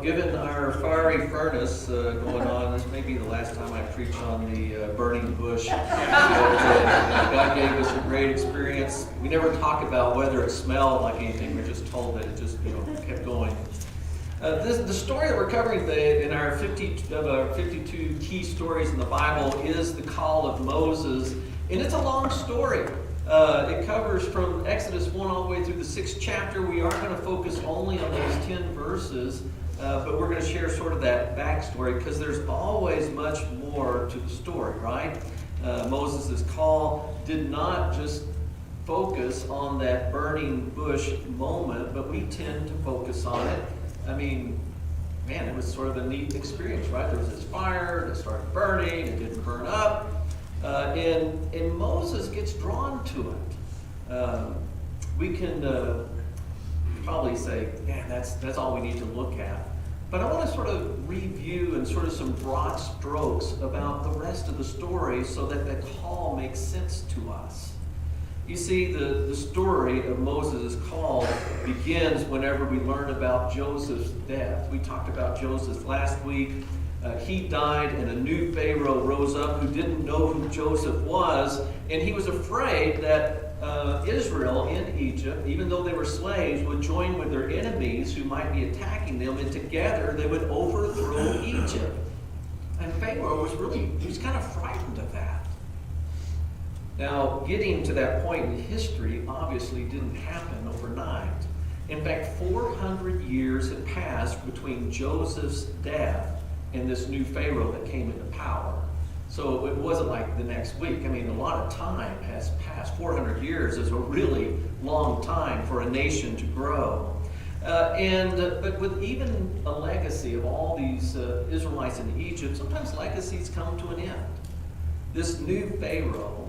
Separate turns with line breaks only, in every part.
given our fiery furnace going on, this may be the last time I preach on the burning bush. God gave us a great experience. We never talk about whether it smelled like anything. We're just told that it just kept going. The story that we're covering today in our 52 key stories in the Bible is the call of Moses, and it's a long story. It covers from Exodus 1 all the way through the 6th chapter. We are going to focus only on those 10 verses, but we're going to share sort of that backstory because there's always much more to the story, right? Moses' call did not just focus on that burning bush moment, but we tend to focus on it. I mean, man, it was sort of a neat experience, right? There was this fire that started burning, it didn't burn up. And Moses gets drawn to it. We can probably say, man, that's all we need to look at. But I want to sort of review in sort of some broad strokes about the rest of the story so that the call makes sense to us. You see, the story of Moses' call begins whenever we learn about Joseph's death. We talked about Joseph last week. He died and a new Pharaoh rose up who didn't know who Joseph was, and he was afraid that Israel in Egypt, even though they were slaves, would join with their enemies who might be attacking them, and together they would overthrow Egypt. And Pharaoh was kind of frightened of that. Now, getting to that point in history obviously didn't happen overnight. In fact, 400 years had passed between Joseph's death and this new Pharaoh that came into power. So it wasn't like the next week. I mean, a lot of time has passed. 400 years is a really long time for a nation to grow. But with even a legacy of all these Israelites in Egypt, sometimes legacies come to an end. This new Pharaoh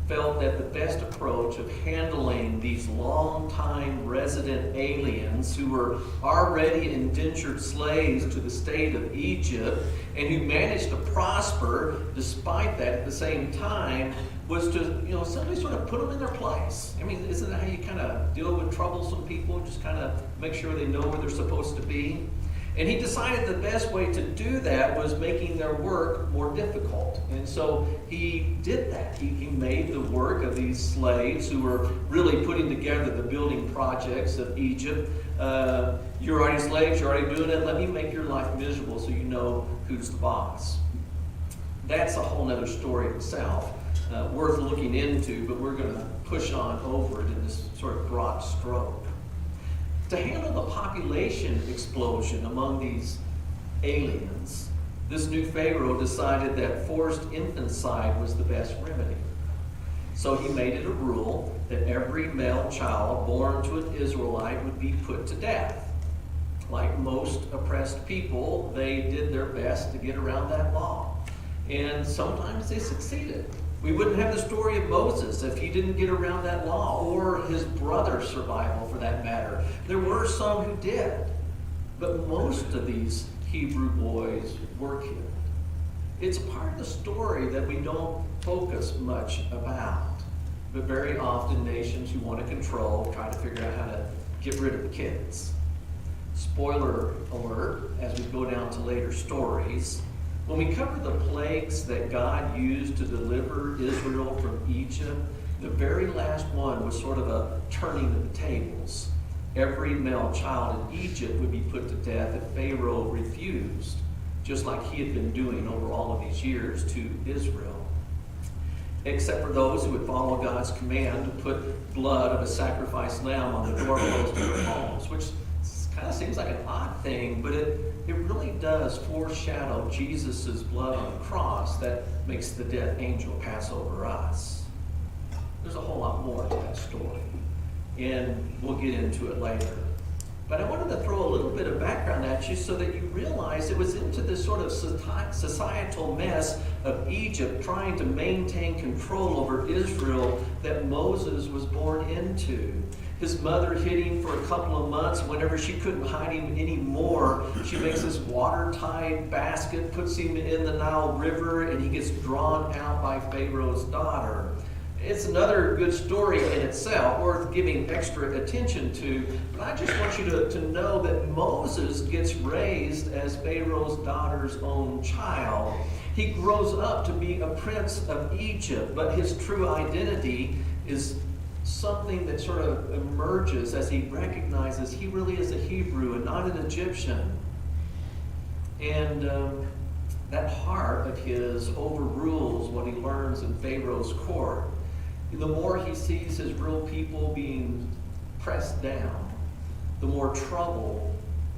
felt that the best approach of handling these long-time resident aliens who were already indentured slaves to the state of Egypt and who managed to prosper despite that at the same time was to, simply sort of put them in their place. I mean, isn't that how you kind of deal with troublesome people? Just kind of make sure they know where they're supposed to be? And he decided the best way to do that was making their work more difficult. And so he did that. He made the work of these slaves who were really putting together the building projects of Egypt. You're already slaves, you're already doing it. Let me make your life miserable so you know who's the boss. That's a whole other story itself, worth looking into, but we're going to push on over it in this sort of broad stroke. To handle the population explosion among these aliens, this new Pharaoh decided that forced infanticide was the best remedy. So he made it a rule that every male child born to an Israelite would be put to death. Like most oppressed people, they did their best to get around that law. And sometimes they succeeded. We wouldn't have the story of Moses if he didn't get around that law, or his brother's survival for that matter. There were some who did, but most of these Hebrew boys were killed. It's part of the story that we don't focus much about, but very often nations who want to control try to figure out how to get rid of the kids. Spoiler alert, as we go down to later stories, when we cover the plagues that God used to deliver Israel from Egypt, the very last one was sort of a turning of the tables. Every male child in Egypt would be put to death if Pharaoh refused, just like he had been doing over all of these years to Israel. Except for those who would follow God's command to put blood of a sacrificed lamb on the doorpost of their homes, which kind of seems like an odd thing, but it really does foreshadow Jesus' blood on the cross that makes the death angel pass over us. There's a whole lot more to that story, and we'll get into it later. But I wanted to throw a little bit of background at you so that you realize it was into this sort of societal mess of Egypt trying to maintain control over Israel that Moses was born into. His mother hid him for a couple of months. Whenever she couldn't hide him anymore, she makes this watertight basket, puts him in the Nile River, and he gets drawn out by Pharaoh's daughter. It's another good story in itself, worth giving extra attention to. But I just want you to know that Moses gets raised as Pharaoh's daughter's own child. He grows up to be a prince of Egypt, but his true identity is something that sort of emerges as he recognizes he really is a Hebrew and not an Egyptian. And that heart of his overrules what he learns in Pharaoh's court. The more he sees his real people being pressed down, the more trouble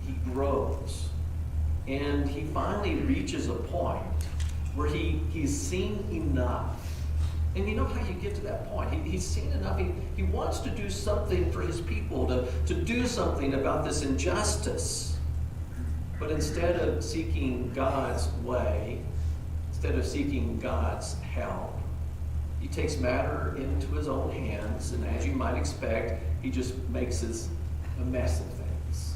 he grows. And he finally reaches a point where he's seen enough. And you know how you get to that point. He's seen enough. He wants to do something for his people, to do something about this injustice. But instead of seeking God's way, instead of seeking God's help, he takes matter into his own hands, and as you might expect, he just makes a mess of things.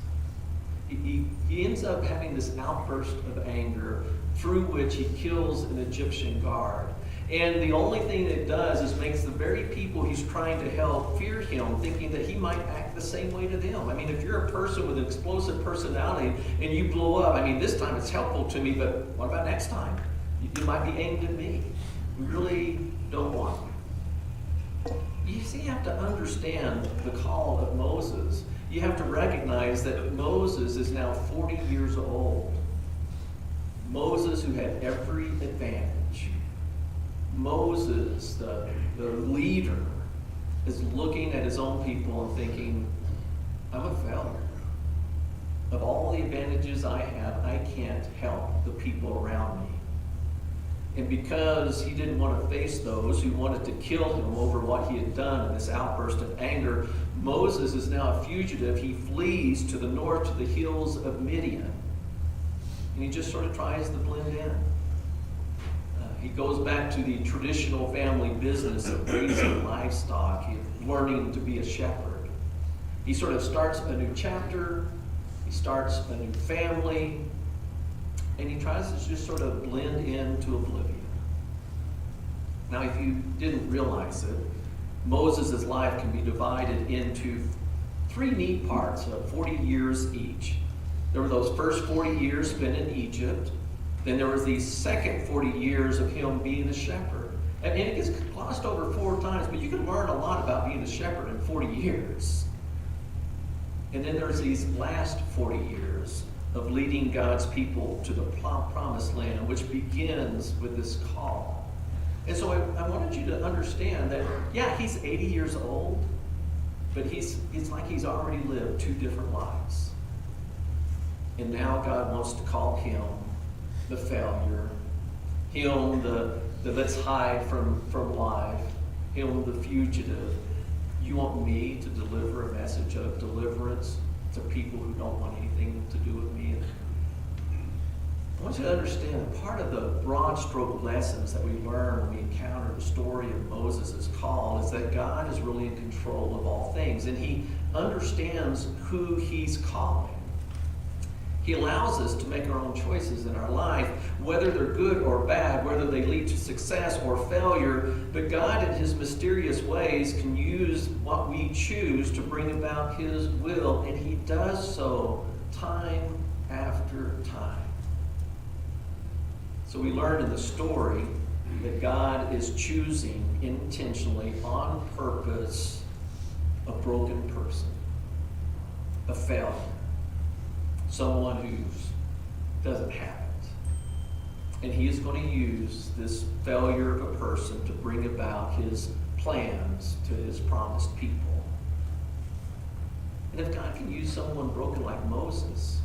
He ends up having this outburst of anger through which he kills an Egyptian guard. And the only thing it does is makes the very people he's trying to help fear him, thinking that he might act the same way to them. I mean, if you're a person with an explosive personality and you blow up, I mean, this time it's helpful to me, but what about next time? You might be aimed at me. We really don't want it. You see, you have to understand the call of Moses. You have to recognize that Moses is now 40 years old. Moses, who had every advantage. Moses, the leader, is looking at his own people and thinking, I'm a failure. Of all the advantages I have, I can't help the people around me. And because he didn't want to face those who wanted to kill him over what he had done in this outburst of anger, Moses is now a fugitive. He flees to the north to the hills of Midian. And he just sort of tries to blend in. He goes back to the traditional family business of raising livestock, learning to be a shepherd. He sort of starts a new chapter. He starts a new family. And he tries to just sort of blend into oblivion. Now, if you didn't realize it, Moses' life can be divided into three neat parts of 40 years each. There were those first 40 years spent in Egypt. Then there was these second 40 years of him being a shepherd. And it gets glossed over 4 times, but you can learn a lot about being a shepherd in 40 years. And then there's these last 40 years of leading God's people to the promised land, which begins with this call. And so I wanted you to understand that, yeah, he's 80 years old, but it's like he's already lived 2 different lives. And now God wants to call him the failure, him the let's hide from life, him the fugitive. You want me to deliver a message of deliverance to people who don't want anything to do with me? I want you to understand that part of the broad stroke lessons that we learn when we encounter the story of Moses' call is that God is really in control of all things, and he understands who he's calling. He allows us to make our own choices in our life, whether they're good or bad, whether they lead to success or failure. But God, in his mysterious ways, can use what we choose to bring about his will, and he does so time after time. So we learn in the story that God is choosing intentionally, on purpose, a broken person, a failure. Someone who doesn't have it. And he is going to use this failure of a person to bring about his plans to his promised people. And if God can use someone broken like Moses,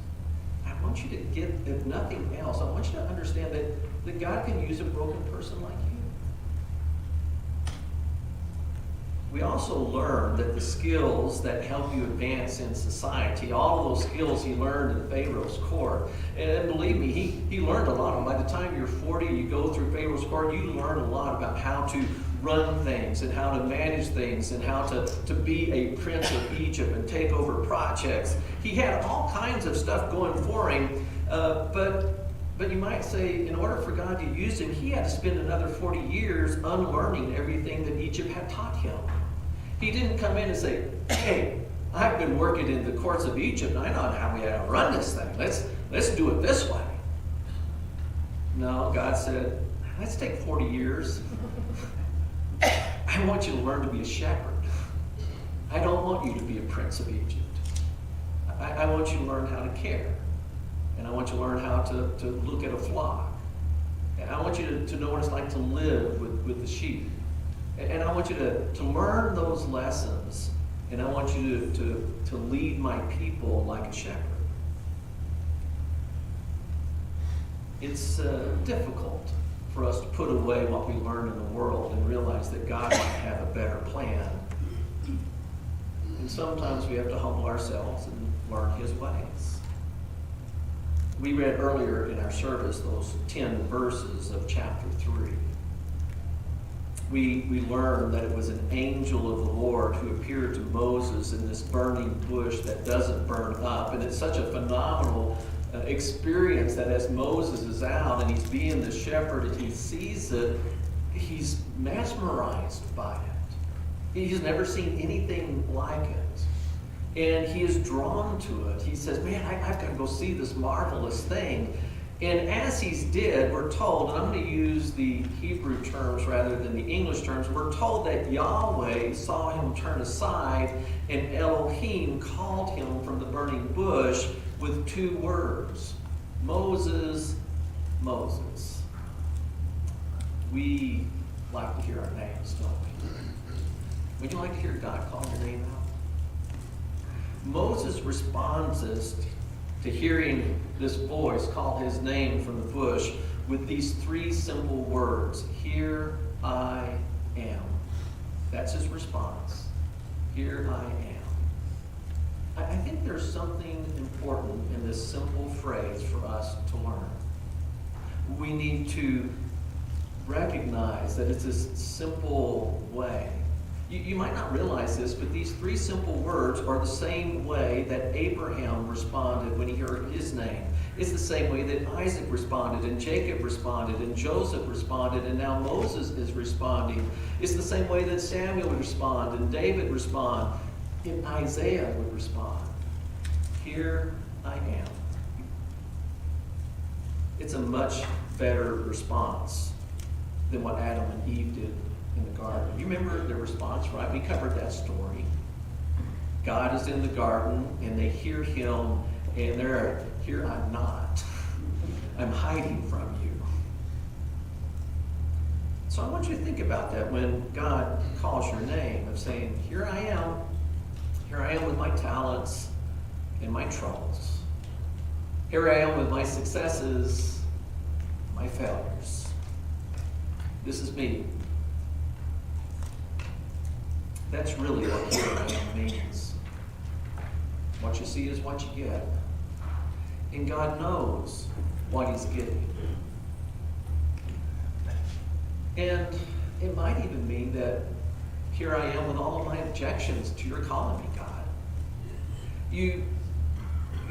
I want you to get, if nothing else, I want you to understand that God can use a broken person like you. We also learn that the skills that help you advance in society, all of those skills he learned in Pharaoh's court. And believe me, he learned a lot. And by the time you're 40, you go through Pharaoh's court, you learn a lot about how to run things and how to manage things and how to be a prince of Egypt and take over projects. He had all kinds of stuff going for him, but But you might say, in order for God to use him, he had to spend another 40 years unlearning everything that Egypt had taught him. He didn't come in and say, hey, I've been working in the courts of Egypt, and I know how we have to run this thing. Let's do it this way. No, God said, let's take 40 years. I want you to learn to be a shepherd. I don't want you to be a prince of Egypt. I want you to learn how to care. And I want you to learn how to look at a flock. And I want you to know what it's like to live with the sheep. And I want you to learn those lessons. And I want you to lead my people like a shepherd. It's difficult for us to put away what we learn in the world and realize that God might have a better plan. And sometimes we have to humble ourselves and learn his ways. We read earlier in our service those 10 verses of chapter 3. We learned that it was an angel of the Lord who appeared to Moses in this burning bush that doesn't burn up. And it's such a phenomenal experience that as Moses is out and he's being the shepherd and he sees it, he's mesmerized by it. He's never seen anything like it. And he is drawn to it. He says, man, I've got to go see this marvelous thing. And as he's did, we're told, and I'm going to use the Hebrew terms rather than the English terms, we're told that Yahweh saw him turn aside and Elohim called him from the burning bush with 2 words. Moses, Moses. We like to hear our names, don't we? Would you like to hear God call your name out? Moses responds to hearing this voice call his name from the bush with these 3 simple words. Here I am. That's his response. Here I am. I think there's something important in this simple phrase for us to learn. We need to recognize that it's this simple way. You might not realize this, but these 3 simple words are the same way that Abraham responded when he heard his name. It's the same way that Isaac responded, and Jacob responded, and Joseph responded, and now Moses is responding. It's the same way that Samuel would respond, and David respond, and Isaiah would respond. Here I am. It's a much better response than what Adam and Eve did in the garden. You remember their response, right? We covered that story. God is in the garden, and they hear him, and they're, here I'm not. I'm hiding from you. So I want you to think about that when God calls your name, of saying, here I am. Here I am with my talents and my troubles. Here I am with my successes, my failures. This is me. That's really what here I am means. What you see is what you get. And God knows what he's getting. And it might even mean that here I am with all of my objections to your calling me, God. You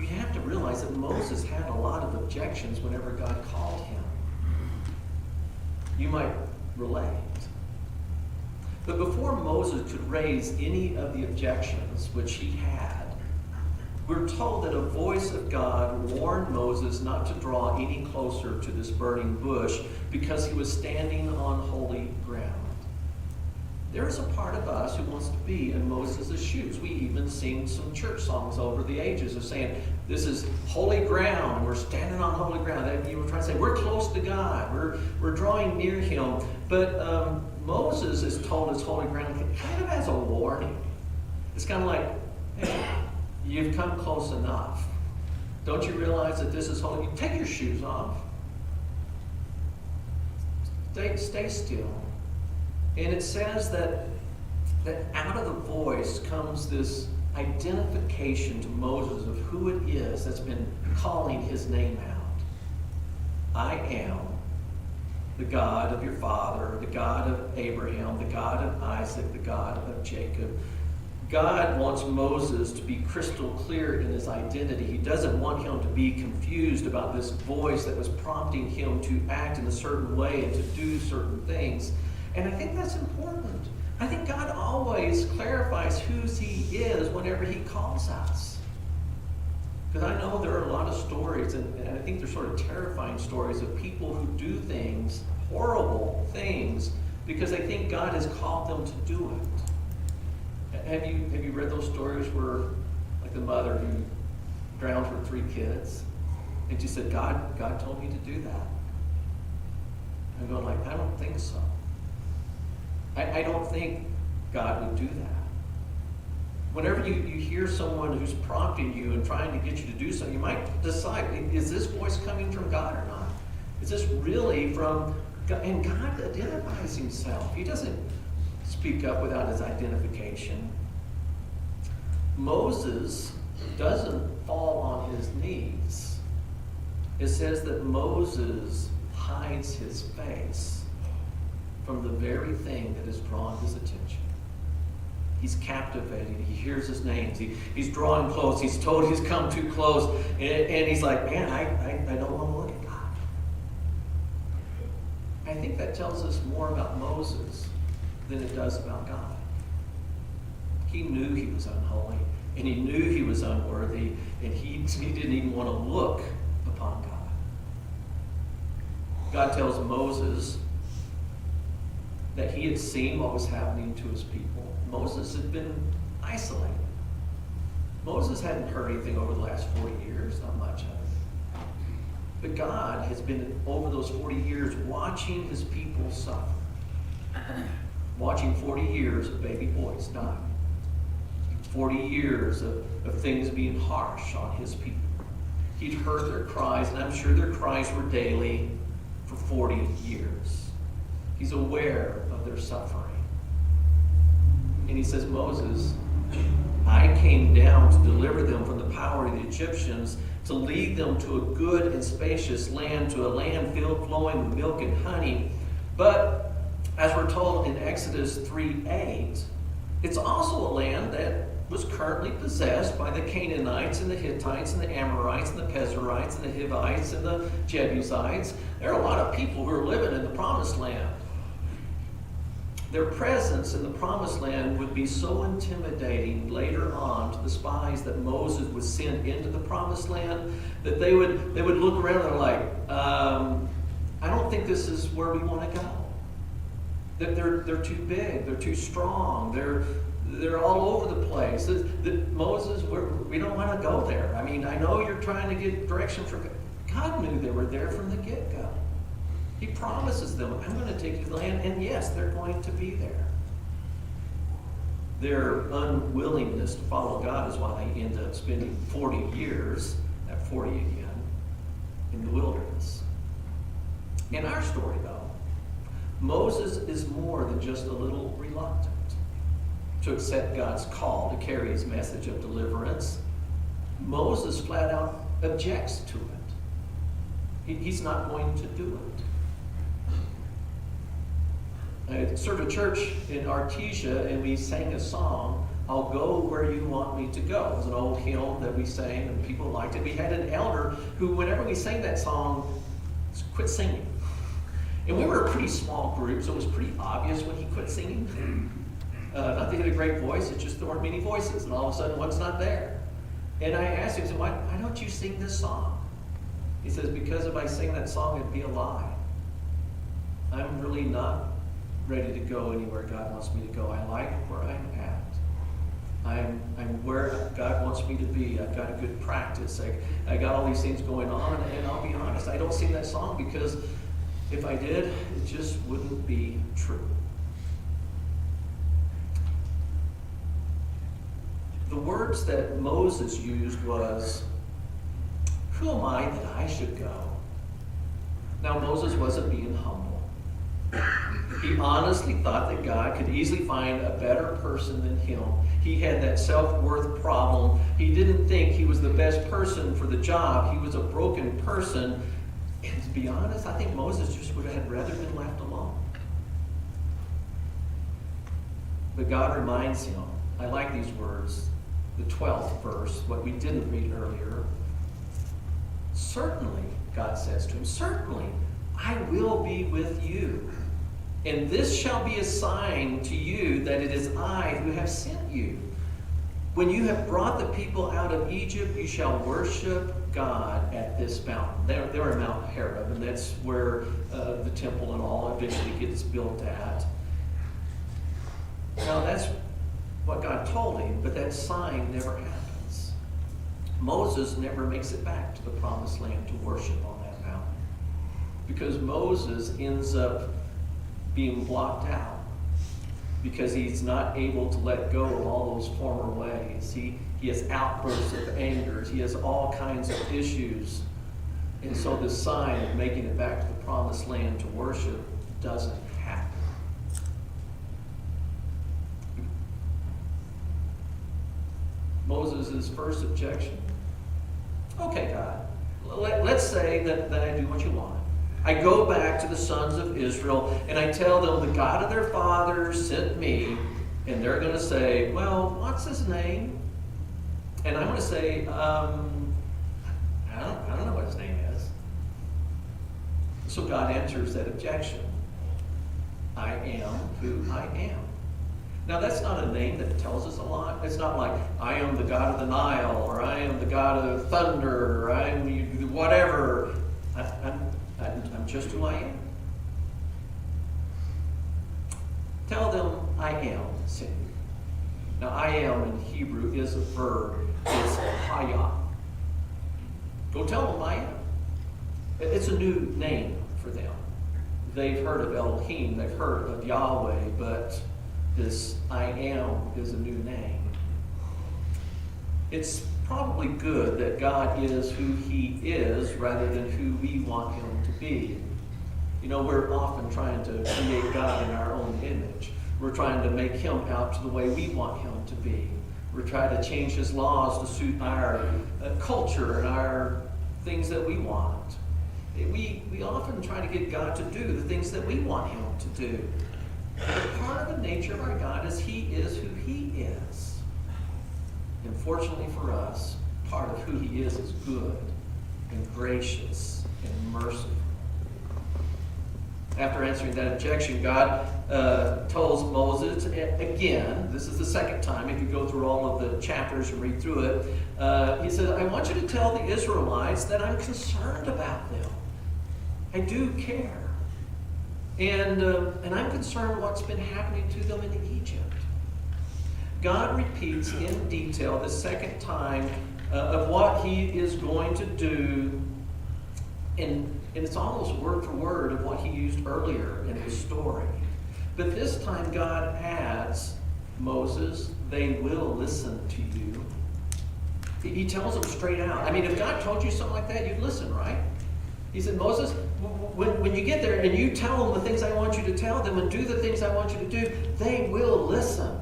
have to realize that Moses had a lot of objections whenever God called him. You might relate. But before Moses could raise any of the objections which he had, we're told that a voice of God warned Moses not to draw any closer to this burning bush because he was standing on holy ground. There's a part of us who wants to be in Moses' shoes. We even sing some church songs over the ages of saying, this is holy ground. We're standing on holy ground. You were trying to say, we're close to God. We're drawing near him. But Moses is told it's holy ground kind of as a warning. It's kind of like, hey, you've come close enough. Don't you realize that this is holy? Take your shoes off. Stay still. And it says that out of the voice comes this identification to Moses of who it is that's been calling his name out. I am the God of your father, the God of Abraham, the God of Isaac, the God of Jacob. God wants Moses to be crystal clear in his identity. He doesn't want him to be confused about this voice that was prompting him to act in a certain way and to do certain things. And I think that's important. I think God always clarifies who he is whenever he calls us. Because I know there are a lot of stories, and I think they're sort of terrifying stories of people who do things, horrible things, because they think God has called them to do it. Have you read those stories where, like the mother who drowned her 3 kids, and she said, God told me to do that. I'm going like, I don't think so. I don't think God would do that. Whenever you hear someone who's prompting you and trying to get you to do something, you might decide, is this voice coming from God or not? Is this really from God? And God identifies himself. He doesn't speak up without his identification. Moses doesn't fall on his knees. It says that Moses hides his face from the very thing that has drawn his attention. He's captivated. He hears his names. He's drawing close. He's told he's come too close. And he's like, man, I don't want to look at God. I think that tells us more about Moses than it does about God. He knew he was unholy, and he knew he was unworthy, and he didn't even want to look upon God. God tells Moses that he had seen what was happening to his people. Moses had been isolated. Moses hadn't heard anything over the last 40 years, not much of it. But God has been, over those 40 years, watching his people suffer. Watching 40 years of baby boys die. 40 years of things being harsh on his people. He'd heard their cries, and I'm sure their cries were daily for 40 years. He's aware of their suffering. And he says, Moses, I came down to deliver them from the power of the Egyptians, to lead them to a good and spacious land, to a land flowing with milk and honey. But, as we're told in Exodus 3:8, it's also a land that was currently possessed by the Canaanites and the Hittites and the Amorites and the Pezerites and the Hivites and the Jebusites. There are a lot of people who are living in the Promised Land. Their presence in the Promised Land would be so intimidating later on to the spies that Moses would send into the Promised Land that they would look around and they're like, I don't think this is where we want to go. That they're too big, they're too strong, they're all over the place. Moses, we don't want to go there. I mean, I know you're trying to get direction from God. God knew they were there from the get-go. He promises them, I'm going to take you to the land, and yes, they're going to be there. Their unwillingness to follow God is why they end up spending 40 years, at 40 again, in the wilderness. In our story, though, Moses is more than just a little reluctant to accept God's call to carry his message of deliverance. Moses flat out objects to it. He's not going to do it. I served a church in Artesia, and we sang a song, I'll go where you want me to go. It was an old hymn that we sang, and people liked it. We had an elder who, whenever we sang that song, quit singing. And we were a pretty small group, so it was pretty obvious when he quit singing. Not that he had a great voice, it's just there weren't many voices, and all of a sudden one's not there. And I asked him, why don't you sing this song? He says, because if I sing that song, it'd be a lie. I'm really not ready to go anywhere God wants me to go. I like where I'm at. I'm where God wants me to be. I've got a good practice. I got all these things going on, and I'll be honest, I don't sing that song because if I did, it just wouldn't be true. The words that Moses used was, who am I that I should go? Now, Moses wasn't being humble. He honestly thought that God could easily find a better person than him. He had that self-worth problem. He didn't think he was the best person for the job. He was a broken person. And to be honest, I think Moses just would have rather been left alone. But God reminds him I like these words. The 12th verse, what we didn't read earlier. Certainly, God says to him, certainly, I will be with you. And this shall be a sign to you that it is I who have sent you. When you have brought the people out of Egypt, you shall worship God at this mountain. They're in Mount Horeb, and that's where the temple and all eventually gets built at. Now, that's what God told him, but that sign never happens. Moses never makes it back to the promised land to worship on that mountain, because Moses ends up being blocked out because he's not able to let go of all those former ways. He has outbursts of anger. He has all kinds of issues. And so the sign of making it back to the promised land to worship doesn't happen. Moses' first objection. Okay, God, let's say that I do what you want. I go back to the sons of Israel and I tell them the God of their fathers sent me, and they're going to say, well, what's his name? And I'm going to say, I don't know what his name is. So God answers that objection. I am who I am. Now, that's not a name that tells us a lot. It's not like, I am the God of the Nile, or I am the God of thunder, or I am whatever. I'm just who I am. Tell them I am sent you. Now, I am in Hebrew is a verb. It's haya. Go tell them I am. It's a new name for them. They've heard of Elohim. They've heard of Yahweh, but this I am is a new name. It's probably good that God is who he is rather than who we want him to be. You know, we're often trying to create God in our own image. We're trying to make him out to the way we want him to be. We're trying to change his laws to suit our culture and our things that we want. We often try to get God to do the things that we want him to do. But part of the nature of our God is he is who he is. And fortunately for us, part of who he is good and gracious and merciful. After answering that objection, God tells Moses, again, this is the second time, if you go through all of the chapters and read through it, he says, I want you to tell the Israelites that I'm concerned about them. I do care. And I'm concerned what's been happening to them in Egypt. God repeats in detail the second time of what he is going to do, and it's almost word for word of what he used earlier in the story. But this time God adds, Moses, they will listen to you. He tells them straight out. I mean, if God told you something like that, you'd listen, right? He said, Moses, when you get there and you tell them the things I want you to tell them and do the things I want you to do, they will listen.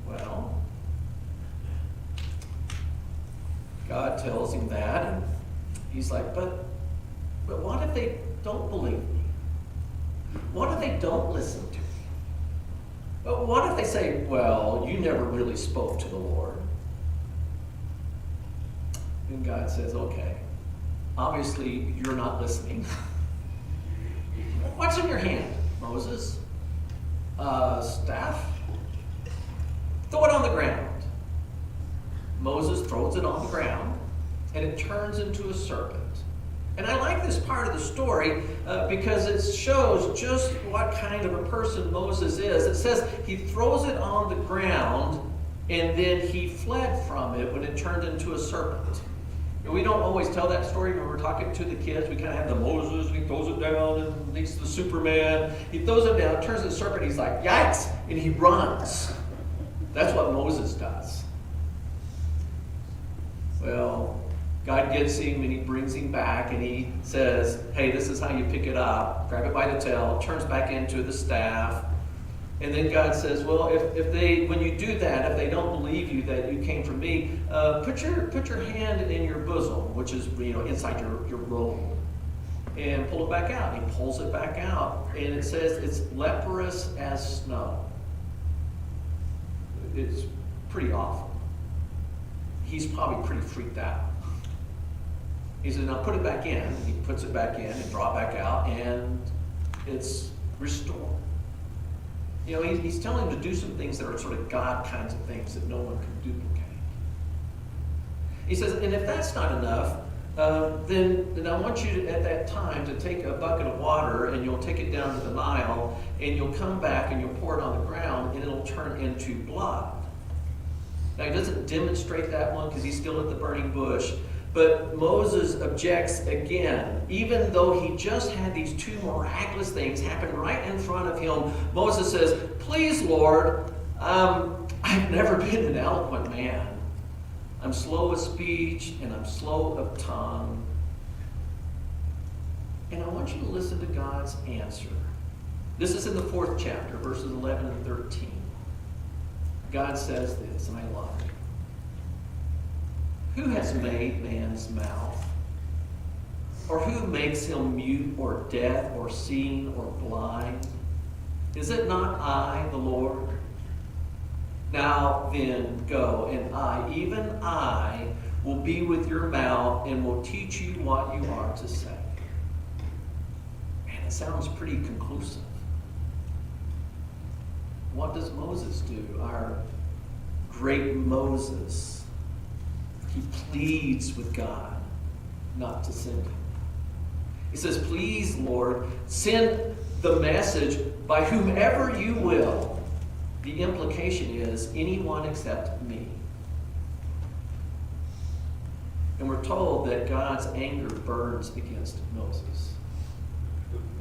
Well, God tells him that, and he's like, but what if they don't believe me? What if they don't listen to me? What if they say, well, you never really spoke to the Lord? And God says, okay, obviously you're not listening. What's in your hand, Moses? Staff? Throw it on the ground. Moses throws it on the ground, and it turns into a serpent. And I like this part of the story because it shows just what kind of a person Moses is. It says he throws it on the ground, and then he fled from it when it turned into a serpent. And we don't always tell that story when we're talking to the kids. We kind of have the Moses, and he throws it down, and he's the Superman. He throws it down, turns into a serpent, he's like, yikes, and he runs. That's what Moses does. Well, God gets him and he brings him back and he says, hey, this is how you pick it up. Grab it by the tail, turns back into the staff. And then God says, well, if they, when you do that, if they don't believe you that you came from me, put your hand in your bosom, which is, inside your robe. and pull it back out. He pulls it back out, and it says it's leprous as snow. It's pretty awful. He's probably pretty freaked out. He says, now put it back in. He puts it back in and draw it back out, and it's restored. You know, he's telling him to do some things that are sort of God kinds of things that no one can duplicate. He says, and if that's not enough, then I want you to, at that time, to take a bucket of water, and you'll take it down to the Nile, and you'll come back and you'll pour it on the ground, and it'll turn into blood. Now, he doesn't demonstrate that one because he's still at the burning bush, but Moses objects again. Even though he just had these two miraculous things happen right in front of him, Moses says, please, Lord, I've never been an eloquent man. I'm slow of speech and I'm slow of tongue. And I want you to listen to God's answer. This is in the 4th chapter, verses 11 and 13. God says this, and I love it. Who has made man's mouth? Or who makes him mute or deaf or seeing or blind? Is it not I, the Lord? Now then, go, and I, even I, will be with your mouth and will teach you what you are to say. Man, it sounds pretty conclusive. What does Moses do? Our great Moses. He pleads with God not to send him. He says, please, Lord, send the message by whomever you will. The implication is anyone except me. And we're told that God's anger burns against Moses.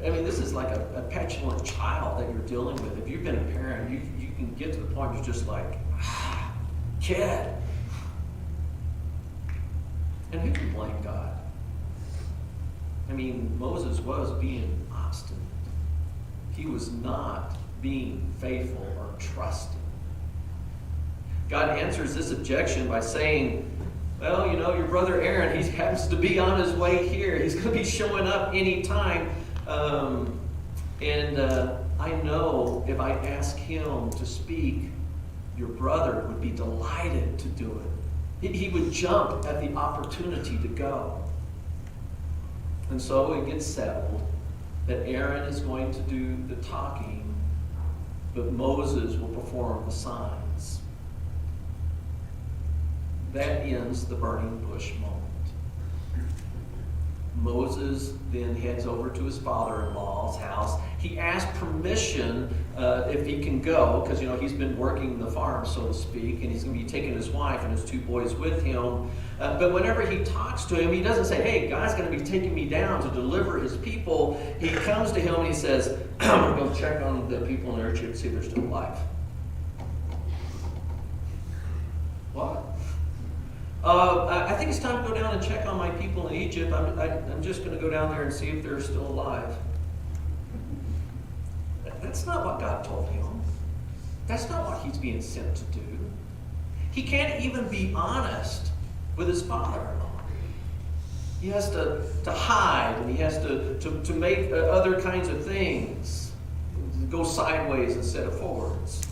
I mean, this is like a petulant child that you're dealing with. If you've been a parent, you can get to the point where you're just like, kid. And who can blame God? I mean, Moses was being obstinate. He was not being faithful or trusting. God answers this objection by saying, well, you know, your brother Aaron, he happens to be on his way here. He's going to be showing up anytime. I know if I ask him to speak, your brother would be delighted to do it. He would jump at the opportunity to go. And so it gets settled that Aaron is going to do the talking, but Moses will perform the signs. That ends the burning bush moment. Moses then heads over to his father-in-law's house. He asks permission if he can go, because he's been working the farm, so to speak, and he's going to be taking his wife and his 2 boys with him. But whenever he talks to him, he doesn't say, hey, God's going to be taking me down to deliver his people. He comes to him and he says, I'm going to go check on the people in Egypt to see if they're still alive. What? I think it's time to go down and check on my people in Egypt. I'm just going to go down there and see if they're still alive. That's not what God told him. That's not what he's being sent to do. He can't even be honest with his father-in-law. He has to hide, and he has to make other kinds of things. Go sideways instead of forwards.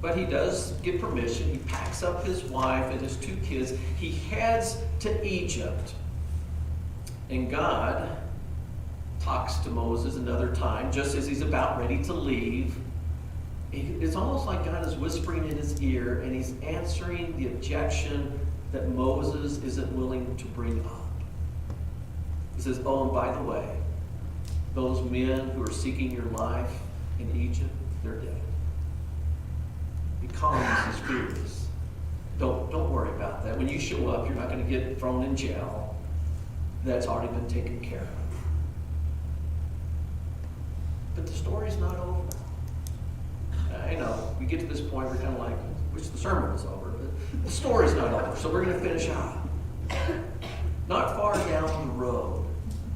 But he does get permission. He packs up his wife and his 2 kids. He heads to Egypt. And God talks to Moses another time, just as he's about ready to leave. It's almost like God is whispering in his ear, and he's answering the objection that Moses isn't willing to bring up. He says, oh, and by the way, those men who are seeking your life in Egypt, they're dead. He calms his fears. Don't worry about that. When you show up, you're not going to get thrown in jail. That's already been taken care of. But the story's not over. I know, we get to this point, we're kind of like, wish the sermon was over, but the story's not over, so we're going to finish out. Not far down the road,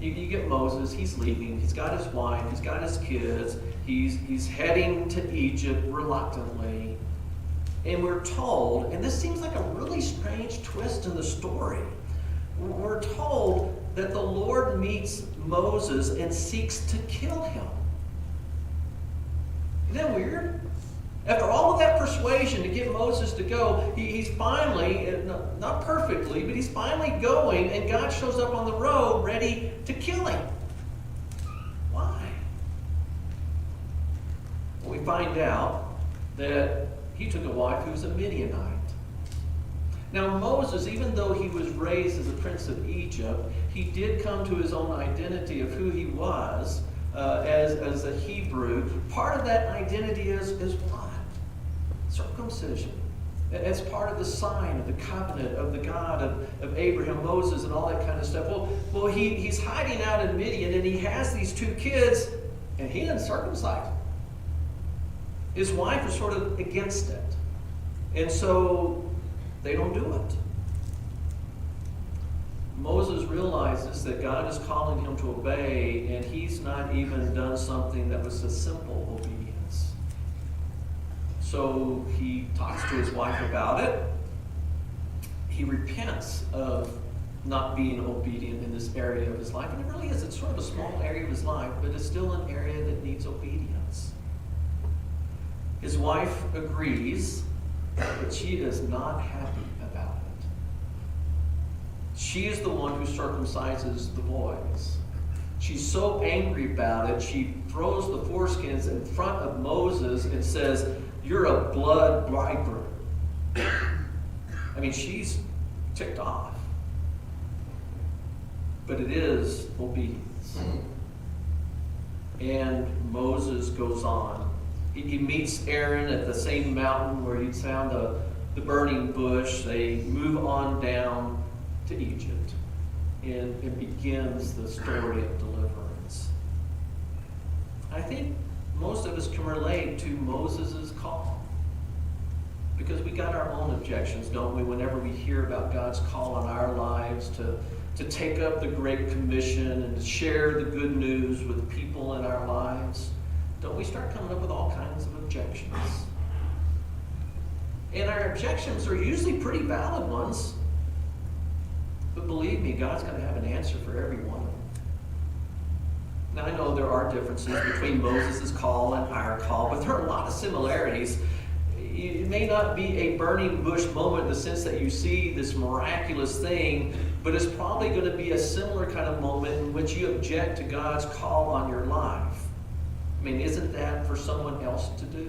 you get Moses, he's leaving, he's got his wife, he's got his kids, he's heading to Egypt reluctantly, and we're told, and this seems like a really strange twist in the story, we're told that the Lord meets Moses and seeks to kill him. Isn't that weird? After all of that persuasion to get Moses to go, he's finally, not perfectly, but he's finally going, and God shows up on the road ready to kill him. Why? Well, we find out that he took a wife who was a Midianite. Now Moses, even though he was raised as a prince of Egypt, he did come to his own identity of who he was as a Hebrew. Part of that identity is what? Circumcision. As part of the sign of the covenant of the God of Abraham, Moses, and all that kind of stuff. Well, he's hiding out in Midian, and he has these two kids, and he didn't circumcise them. His wife is sort of against it. And so they don't do it. Moses realizes that God is calling him to obey, and he's not even done something that was a simple obedience. So he talks to his wife about it. He repents of not being obedient in this area of his life. And it really is. It's sort of a small area of his life, but it's still an area that needs obedience. His wife agrees, but she is not happy about it. She is the one who circumcises the boys. She's so angry about it, she throws the foreskins in front of Moses and says, "You're a blood bridegroom." I mean, she's ticked off. But it is obedience. And Moses goes on. He meets Aaron at the same mountain where he'd found the burning bush. They move on down to Egypt. And it begins the story of deliverance. I think most of us can relate to Moses' call. Because we got our own objections, don't we, whenever we hear about God's call on our lives to take up the Great Commission and to share the good news with people in our lives. Don't we start coming up with all kinds of objections? And our objections are usually pretty valid ones. But believe me, God's going to have an answer for every one of them. Now, I know there are differences between Moses' call and our call, but there are a lot of similarities. It may not be a burning bush moment in the sense that you see this miraculous thing, but it's probably going to be a similar kind of moment in which you object to God's call on your life. I mean, isn't that for someone else to do?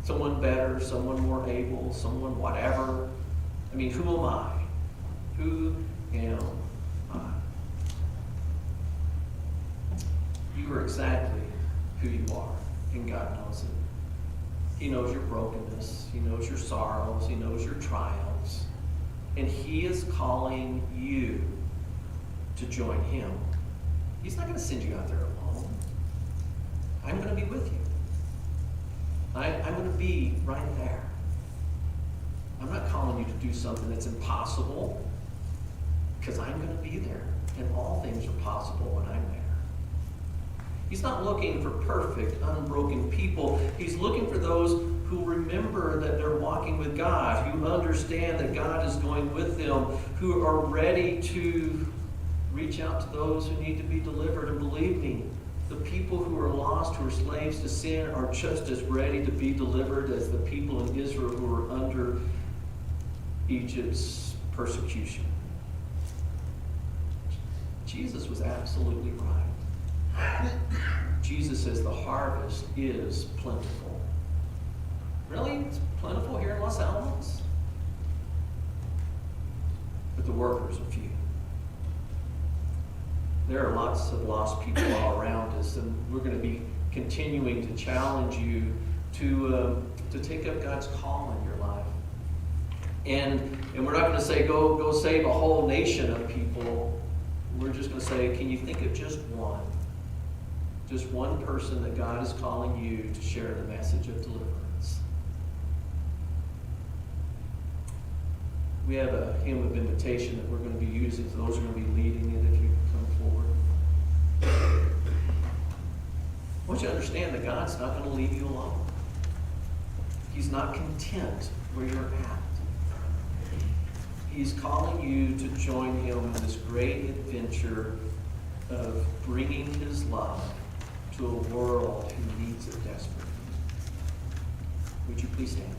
Someone better, someone more able, someone whatever. I mean, who am I? Who am I? You are exactly who you are, and God knows it. He knows your brokenness. He knows your sorrows. He knows your trials. And He is calling you to join Him. He's not going to send you out there alone. I'm going to be with you. I'm going to be right there. I'm not calling you to do something that's impossible, because I'm going to be there. And all things are possible when I'm there. He's not looking for perfect, unbroken people. He's looking for those who remember that they're walking with God, who understand that God is going with them, who are ready to reach out to those who need to be delivered. And believe me, the people who are lost, who are slaves to sin, are just as ready to be delivered as the people in Israel who were under Egypt's persecution. Jesus was absolutely right. Jesus says the harvest is plentiful. Really? It's plentiful here in Los Alamos? But the workers are few. There are lots of lost people all around us, and we're going to be continuing to challenge you to take up God's call in your life. And we're not going to say, go save a whole nation of people. We're just going to say, can you think of just one? Just one person that God is calling you to share the message of deliverance. We have a hymn of invitation that we're going to be using. So those are going to be leading it if you come forward. I want you to understand that God's not going to leave you alone. He's not content where you're at. He's calling you to join him in this great adventure of bringing his love to a world who needs it desperately. Would you please stand?